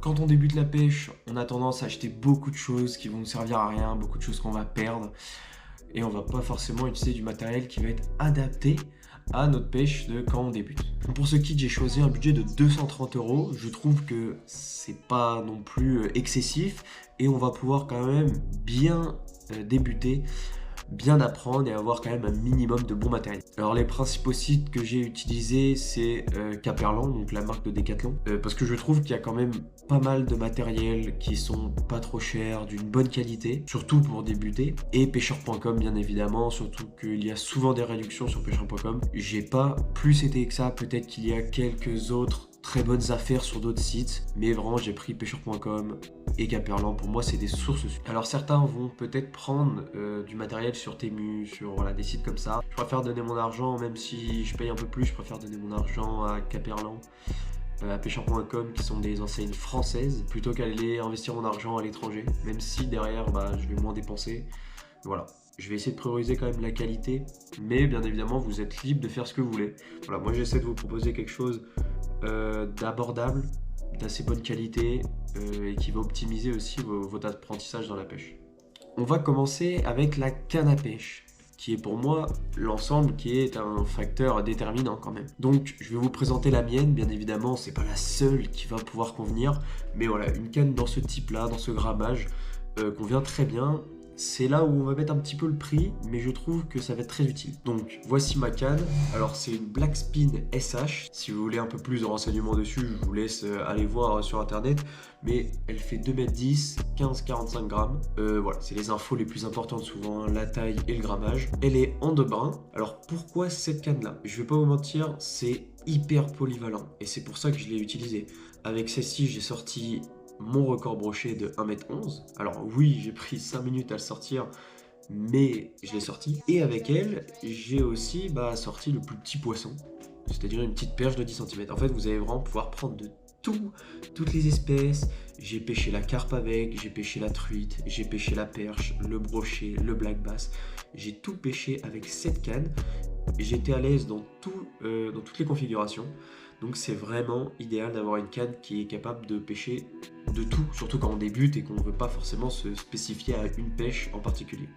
Quand on débute la pêche, on a tendance à acheter beaucoup de choses qui vont nous servir à rien, beaucoup de choses qu'on va perdre. Et on va pas forcément utiliser du matériel qui va être adapté à notre pêche de quand on débute. Pour ce kit, j'ai choisi un budget de 230 €. Je trouve que c'est pas non plus excessif et on va pouvoir quand même bien débuter, bien apprendre et avoir quand même un minimum de bon matériel. Alors les principaux sites que j'ai utilisés, c'est Caperlan, donc la marque de Decathlon, parce que je trouve qu'il y a quand même pas mal de matériel qui sont pas trop chers, d'une bonne qualité, surtout pour débuter, et pêcheur.com bien évidemment, surtout qu'il y a souvent des réductions sur pêcheur.com. J'ai pas plus été que ça, peut-être qu'il y a quelques autres très bonnes affaires sur d'autres sites, mais vraiment j'ai pris pêcheur.com et Caperlan. Pour moi c'est des sources sûres. Alors certains vont peut-être prendre du matériel sur Temu, sur voilà, des sites comme ça. Je préfère donner mon argent, même si je paye un peu plus, je préfère donner mon argent à Caperlan, à pêcheur.com, qui sont des enseignes françaises, plutôt qu'aller investir mon argent à l'étranger, même si derrière je vais moins dépenser. Voilà. Je vais essayer de prioriser quand même la qualité, mais bien évidemment vous êtes libre de faire ce que vous voulez. Voilà, moi j'essaie de vous proposer quelque chose d'abordable, d'assez bonne qualité et qui va optimiser aussi votre apprentissage dans la pêche. On va commencer avec la canne à pêche, qui est pour moi l'ensemble qui est un facteur déterminant quand même. Donc je vais vous présenter la mienne, bien évidemment c'est pas la seule qui va pouvoir convenir, mais voilà, une canne dans ce type là, dans ce grammage, convient très bien. C'est là où on va mettre un petit peu le prix, mais je trouve que ça va être très utile. Donc voici ma canne. Alors c'est une Black Spin SH. Si vous voulez un peu plus de renseignements dessus, je vous laisse aller voir sur internet. Mais elle fait 2,10 m, 15-45 grammes. Voilà, c'est les infos les plus importantes souvent, la taille et le grammage. Elle est en deux brins. Alors pourquoi cette canne là? Je vais pas vous mentir, c'est hyper polyvalent. Et c'est pour ça que je l'ai utilisée. Avec celle-ci, j'ai sorti mon record brochet de 1,11 m. Alors oui, j'ai pris 5 minutes à le sortir, mais je l'ai sorti. Et avec elle, j'ai aussi sorti le plus petit poisson, c'est-à-dire une petite perche de 10 cm. En fait, vous allez vraiment pouvoir prendre de toutes les espèces. J'ai pêché la carpe avec, j'ai pêché la truite, j'ai pêché la perche, le brochet, le black bass. J'ai tout pêché avec cette canne. J'étais à l'aise dans toutes les configurations. Donc c'est vraiment idéal d'avoir une canne qui est capable de pêcher de tout, surtout quand on débute et qu'on ne veut pas forcément se spécifier à une pêche en particulier.